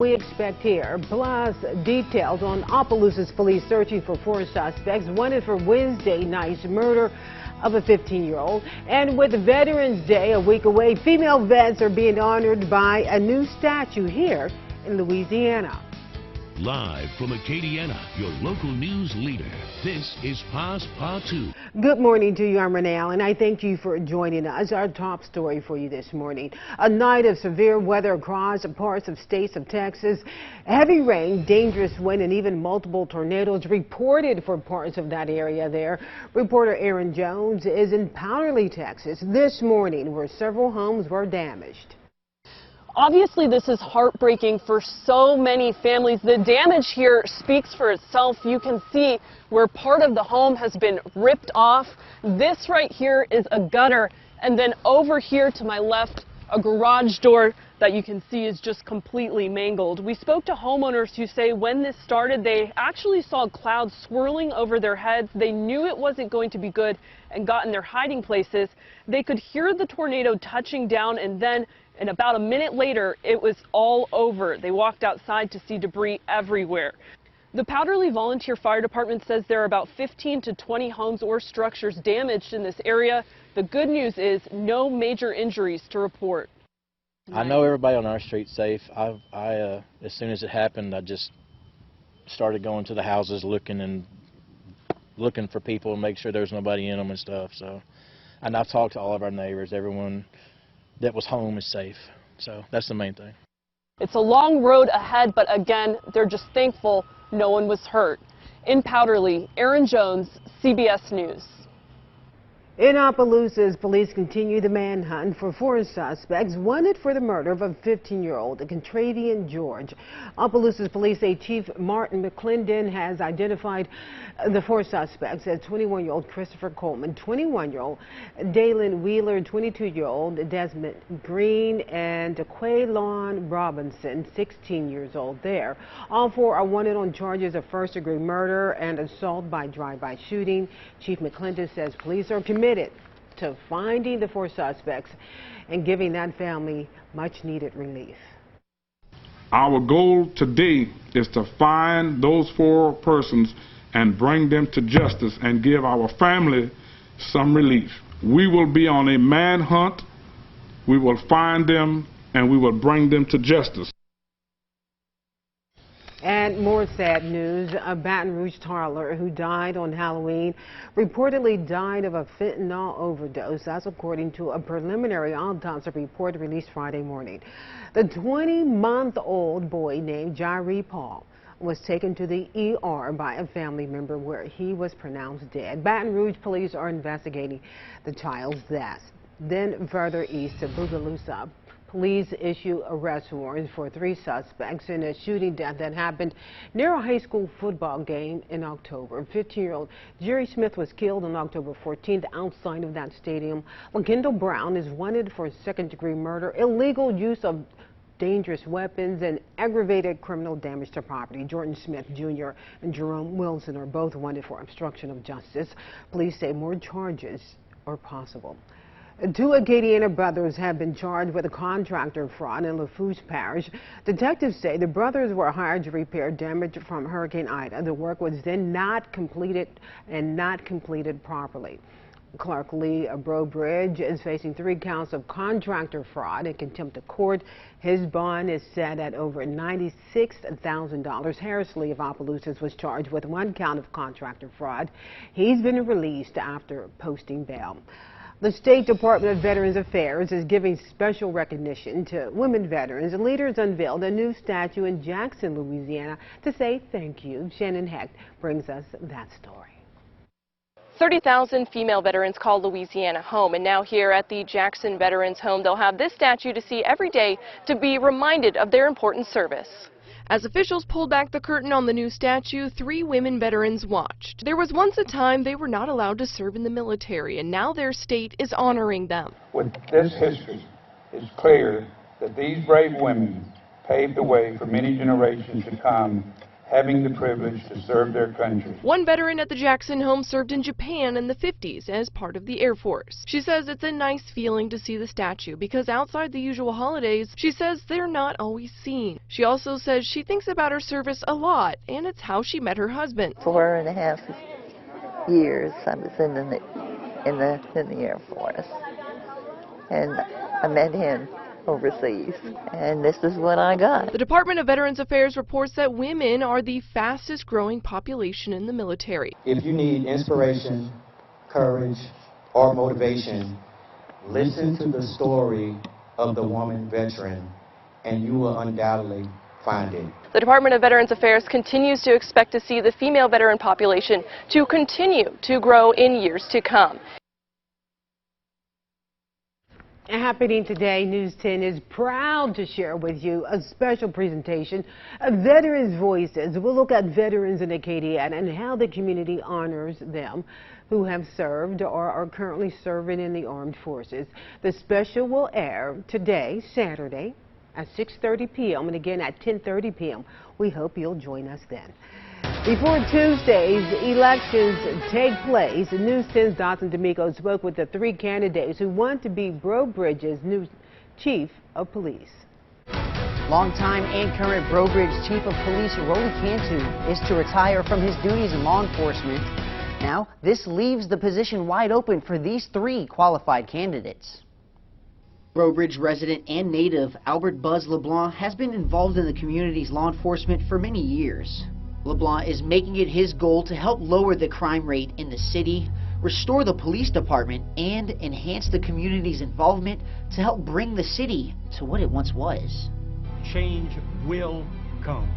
We expect here, plus details on Opelousas police searching for 4 suspects wanted for Wednesday night's murder of a 15-year-old. And with Veterans Day a week away, female vets are being honored by a new statue here in Louisiana. Live from Acadiana, your local news leader, this is Passe Partout. Good morning to you. I'm Renee Allen. I thank you for joining us. Our top story for you this morning. A night of severe weather across parts of states of Texas. Heavy rain, dangerous wind, and even multiple tornadoes reported for parts of that area there. Reporter Aaron Jones is in Powderly, Texas this morning, where several homes were damaged. Obviously, this is heartbreaking for so many families. The damage here speaks for itself. You can see where part of the home has been ripped off. This right here is a gutter. And then over here to my left, a garage door that you can see is just completely mangled. We spoke to homeowners who say when this started, they actually saw clouds swirling over their heads. They knew it wasn't going to be good and got in their hiding places. They could hear the tornado touching down, and then and about a minute later, it was all over. They walked outside to see debris everywhere. The Powderly Volunteer Fire Department says there are about 15 to 20 homes or structures damaged in this area. The good news is no major injuries to report. I know everybody on our street's safe. As soon as it happened, I just started going to the houses looking for people and make sure there's nobody in them and stuff. So, and I've talked to all of our neighbors. Everyone that was home is safe. So that's the main thing. It's a long road ahead, but again, they're just thankful no one was hurt. In Powderly, Aaron Jones, CBS News. In Opelousas, police continue the manhunt for 4 suspects wanted for the murder of a 15-year-old, Contravian George. Opelousas police say Chief Martin McClendon has identified the 4 suspects as 21-year-old Christopher Coleman, 21-year-old Dalen Wheeler, 22-year-old Desmond Green, and Quaylon Robinson, 16 years old there. All 4 are wanted on charges of first-degree murder and assault by drive-by shooting. Chief McClendon says police are committed to finding the 4 suspects and giving that family much-needed relief. Our goal today is to find those 4 persons and bring them to justice and give our family some relief. We will be on a manhunt. We will find them and we will bring them to justice. And more sad news, a Baton Rouge toddler who died on Halloween reportedly died of a fentanyl overdose. That's according to a preliminary autopsy report released Friday morning. The 20-month-old boy named Jairi Paul was taken to the ER by a family member where he was pronounced dead. Baton Rouge police are investigating the child's death. Then further east to Bogalusa, police issue arrest warrants for 3 suspects in a shooting death that happened near a high school football game in October. 15-year-old Jerry Smith was killed on October 14th outside of that stadium. LaKendall Brown is wanted for second-degree murder, illegal use of dangerous weapons, and aggravated criminal damage to property. Jordan Smith Jr. and Jerome Wilson are both wanted for obstruction of justice. Police say more charges are possible. 2 Acadiana brothers have been charged with a contractor fraud in Lafourche Parish. Detectives say the brothers were hired to repair damage from Hurricane Ida. The work was then not completed properly. Clark Lee Brobridge is facing 3 counts of contractor fraud and contempt of court. His bond is set at over $96,000. Harris Lee of Opelousas was charged with 1 count of contractor fraud. He's been released after posting bail. The State Department of Veterans Affairs is giving special recognition to women veterans. Leaders unveiled a new statue in Jackson, Louisiana to say thank you. Shannon Hecht brings us that story. 30,000 female veterans call Louisiana home, and now here at the Jackson Veterans Home, they'll have this statue to see every day to be reminded of their important service. As officials pulled back the curtain on the new statue, 3 women veterans watched. There was once a time they were not allowed to serve in the military, and now their state is honoring them. With this history, it's clear that these brave women paved the way for many generations to come having the privilege to serve their country. One veteran at the Jackson home served in Japan in the 50s as part of the Air Force. She says it's a nice feeling to see the statue because outside the usual holidays, she says they're not always seen. She also says she thinks about her service a lot, and it's how she met her husband. 4.5 years I was in the Air Force, and I met him overseas, and this is what I got. The Department of Veterans Affairs reports that women are the fastest growing population in the military. If you need inspiration, courage, or motivation, listen to the story of the woman veteran, and you will undoubtedly find it. The Department of Veterans Affairs continues to expect to see the female veteran population to continue to grow in years to come. Happening today, News 10 is proud to share with you a special presentation of Veterans Voices. We'll look at veterans in Acadiana and how the community honors them who have served or are currently serving in the armed forces. The special will air today, Saturday, at 6:30 p.m. and again at 10:30 p.m. We hope you'll join us then. Before Tuesday's elections take place, News 10's Dawson D'Amico spoke with the 3 candidates who want to be Breaux Bridge's new chief of police. Longtime and current Breaux Bridge Chief of Police Rolly Cantu is to retire from his duties in law enforcement. Now, this leaves the position wide open for these 3 qualified candidates. Breaux Bridge resident and native Albert Buzz LeBlanc has been involved in the community's law enforcement for many years. LeBlanc is making it his goal to help lower the crime rate in the city, restore the police department, and enhance the community's involvement to help bring the city to what it once was. Change will come.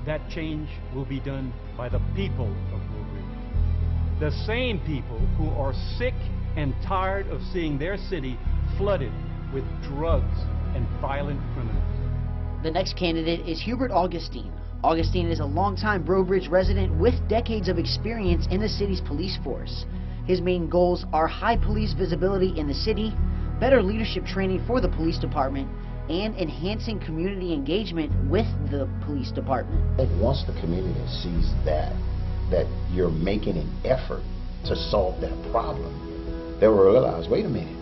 That change will be done by the people of Breaux Bridge. The same people who are sick and tired of seeing their city flooded with drugs and violent criminals. The next candidate is Hubert Augustine. Augustine is a longtime Breaux Bridge resident with decades of experience in the city's police force. His main goals are high police visibility in the city, better leadership training for the police department, and enhancing community engagement with the police department. Once the community sees that you're making an effort to solve that problem, they will realize, wait a minute,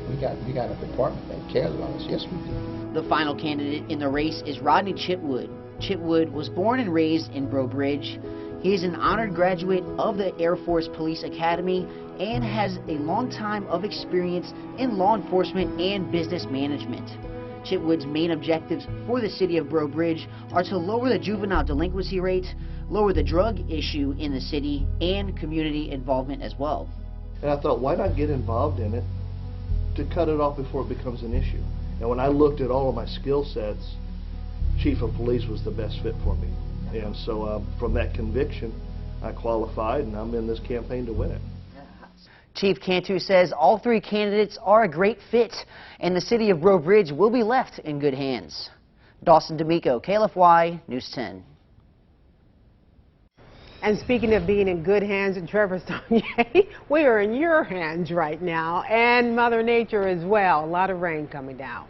we got a department that cares about us. Yes, we do. The final candidate in the race is Rodney Chitwood. Chitwood was born and raised in Breaux Bridge. He is an honored graduate of the Air Force Police Academy and has a long time of experience in law enforcement and business management. Chitwood's main objectives for the city of Breaux Bridge are to lower the juvenile delinquency rate, lower the drug issue in the city, and community involvement as well. And I thought, why not get involved in it to cut it off before it becomes an issue? And when I looked at all of my skill sets, Chief of Police was the best fit for me. And so from that conviction, I qualified, and I'm in this campaign to win it. Chief Cantu says all 3 candidates are a great fit, and the city of Breaux Bridge will be left in good hands. Dawson D'Amico, KLFY News 10. And speaking of being in good hands, Trevor Stonier, we are in your hands right now, and Mother Nature as well. A lot of rain coming down.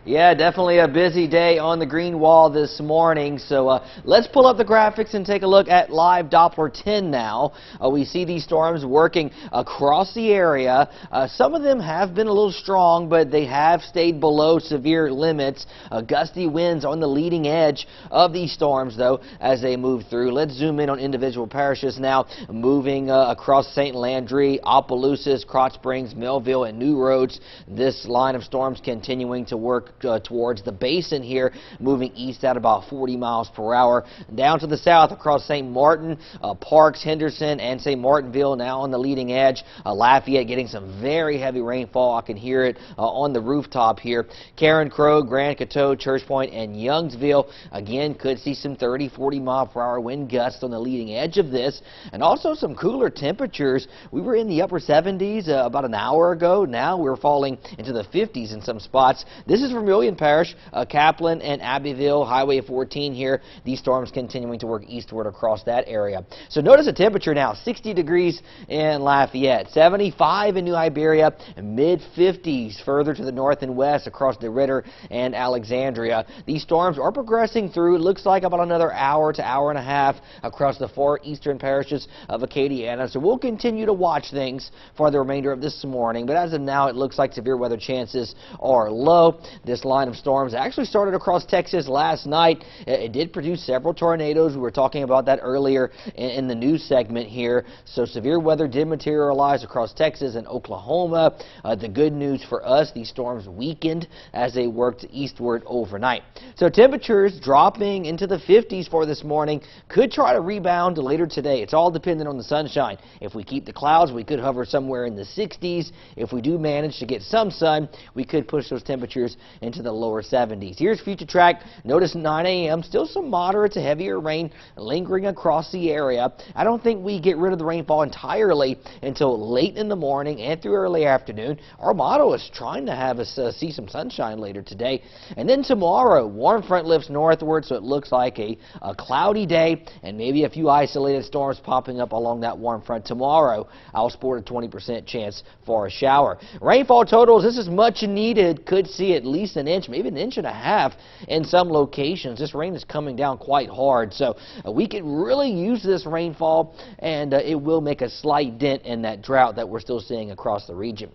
Yeah, definitely a busy day on the green wall this morning. So let's pull up the graphics and take a look at live Doppler 10 now. We see these storms working across the area. Some of them have been a little strong, but they have stayed below severe limits. Gusty winds on the leading edge of these storms, though, as they move through. Let's zoom in on individual parishes now, moving across St. Landry, Opelousas, Krotz Springs, Millville, and New Roads. This line of storms continuing to work towards the basin here, moving east at about 40 miles per hour. Down to the south across St. Martin, Parks, Henderson, and St. Martinville now on the leading edge. Lafayette getting some very heavy rainfall. I can hear it on the rooftop here. Karen Crow, Grand Coteau, Church Point, and Youngsville again could see some 30-40 mile per hour wind gusts on the leading edge of this, and also some cooler temperatures. We were in the upper 70s about an hour ago. Now we're falling into the 50s in some spots. This is from Vermilion Parish, Kaplan and Abbeville, Highway 14 here. These storms continuing to work eastward across that area. So notice the temperature now, 60 degrees in Lafayette, 75 in New Iberia, mid-50s further to the north and west across DeRidder and Alexandria. These storms are progressing through, it looks like about another hour to hour and a half across the 4 eastern parishes of Acadiana. So we'll continue to watch things for the remainder of this morning. But as of now, it looks like severe weather chances are low. This line of storms actually started across Texas last night. It did produce several tornadoes. We were talking about that earlier in the news segment here. So severe weather did materialize across Texas and Oklahoma. The good news for us, these storms weakened as they worked eastward overnight. So temperatures dropping into the 50s for this morning. Could try to rebound later today. It's all dependent on the sunshine. If we keep the clouds, we could hover somewhere in the 60s. If we do manage to get some sun, we could push those temperatures into the lower 70s. Here's Future Track. Notice 9 a.m. Still some moderate to heavier rain lingering across the area. I don't think we get rid of the rainfall entirely until late in the morning and through early afternoon. Our motto is trying to have us see some sunshine later today. And then tomorrow, warm front lifts northward, so it looks like a cloudy day and maybe a few isolated storms popping up along that warm front tomorrow. I'll sport a 20% chance for a shower. Rainfall totals, this is much needed. Could see at least an inch, maybe an inch and a half in some locations. This rain is coming down quite hard, so we could really use this rainfall, and it will make a slight dent in that drought that we're still seeing across the region.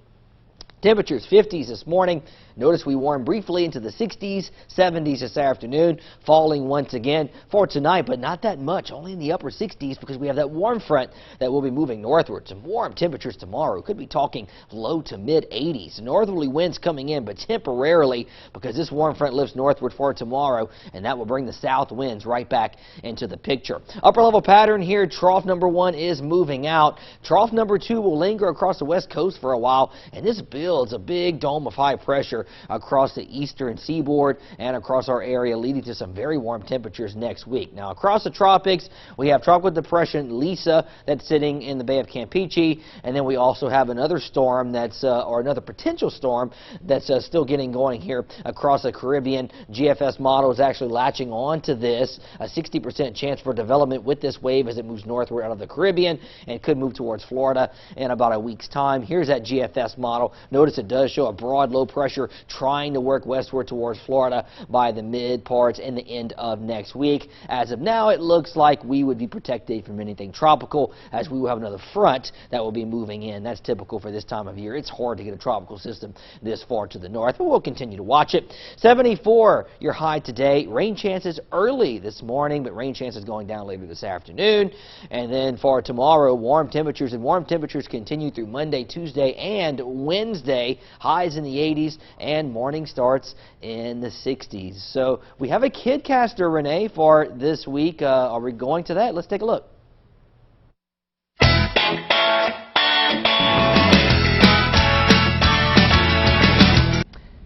Temperatures 50s this morning. Notice we warm briefly into the 60s, 70s this afternoon, falling once again for tonight, but not that much, only in the upper 60s because we have that warm front that will be moving northward. Some warm temperatures tomorrow. Could be talking low to mid 80s. Northerly winds coming in, but temporarily because this warm front lifts northward for tomorrow, and that will bring the south winds right back into the picture. Upper level pattern here. Trough number 1 is moving out. Trough number 2 will linger across the west coast for a while, and this builds a big dome of high pressure across the eastern seaboard and across our area, leading to some very warm temperatures next week. Now, across the tropics, we have Tropical Depression Lisa that's sitting in the Bay of Campeche, and then we also have another storm that's, or another potential storm that's still getting going here across the Caribbean. GFS model is actually latching on to this, a 60% chance for development with this wave as it moves northward out of the Caribbean and could move towards Florida in about a week's time. Here's that GFS model. Notice it does show a broad low pressure trying to work westward towards Florida by the mid parts and the end of next week. As of now, it looks like we would be protected from anything tropical as we will have another front that will be moving in. That's typical for this time of year. It's hard to get a tropical system this far to the north, but we'll continue to watch it. 74 your high today. Rain chances early this morning, but rain chances going down later this afternoon. And then for tomorrow, warm temperatures, and warm temperatures continue through Monday, Tuesday, and Wednesday. Highs in the 80s and morning starts in the 60s. So we have a Kidcaster, Renee, for this week. Are we going to that? Let's take a look.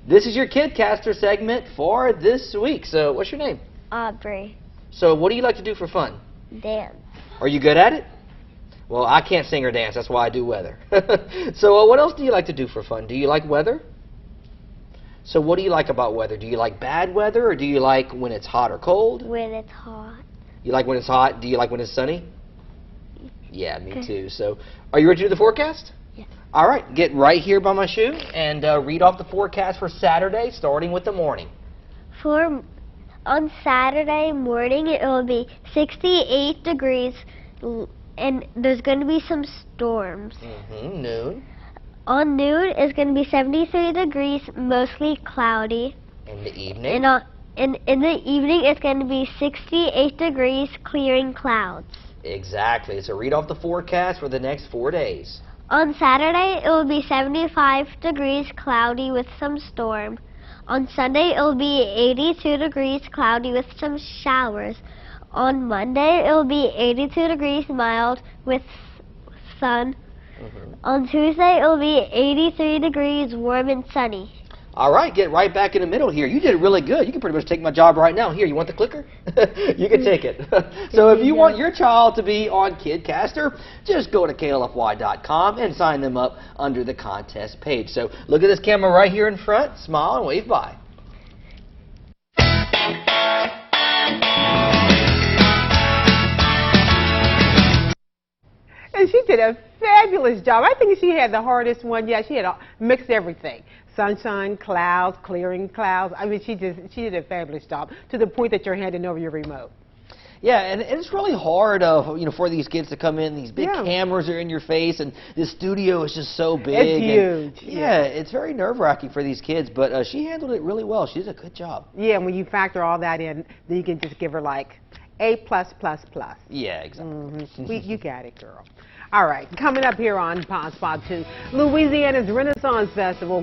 This is your Kidcaster segment for this week. So what's your name? Aubrey. So what do you like to do for fun? Dance. Are you good at it? Well, I can't sing or dance. That's why I do weather. So what else do you like to do for fun? Do you like weather? So what do you like about weather? Do you like bad weather, or do you like when it's hot or cold? When it's hot. You like when it's hot? Do you like when it's sunny? Yeah, me too. So are you ready to do the forecast? Yes. All right, get right here by my shoe and read off the forecast for Saturday, starting with the morning. On Saturday morning, it will be 68 degrees, and there's going to be some storms. Noon. On noon, it's going to be 73 degrees, mostly cloudy. In the evening? And in the evening, it's going to be 68 degrees, clearing clouds. Exactly. So read off the forecast for the next 4 days. On Saturday, it will be 75 degrees, cloudy with some storm. On Sunday, it will be 82 degrees, cloudy with some showers. On Monday, it will be 82 degrees, mild with sun. On Tuesday, it will be 83 degrees, warm and sunny. All right, get right back in the middle here. You did really good. You can pretty much take my job right now. Here, you want the clicker? You can take it. So if you want your child to be on Kidcaster, just go to klfy.com and sign them up under the contest page. So look at this camera right here in front. Smile and wave bye. mean, she did a fabulous job. I think she had the hardest one. Yeah, she had mixed everything. Sunshine, clouds, clearing clouds. I mean, she did a fabulous job to the point that you're handing over your remote. Yeah, and it's really hard, for these kids to come in. These big cameras are in your face, and the studio is just so big. It's huge. Yeah, it's very nerve-wracking for these kids, but she handled it really well. She did a good job. Yeah, and when you factor all that in, then you can just give her like A++++. Yeah, exactly. You got it, girl. All right, coming up here on Passe Partout, Louisiana's Renaissance Festival.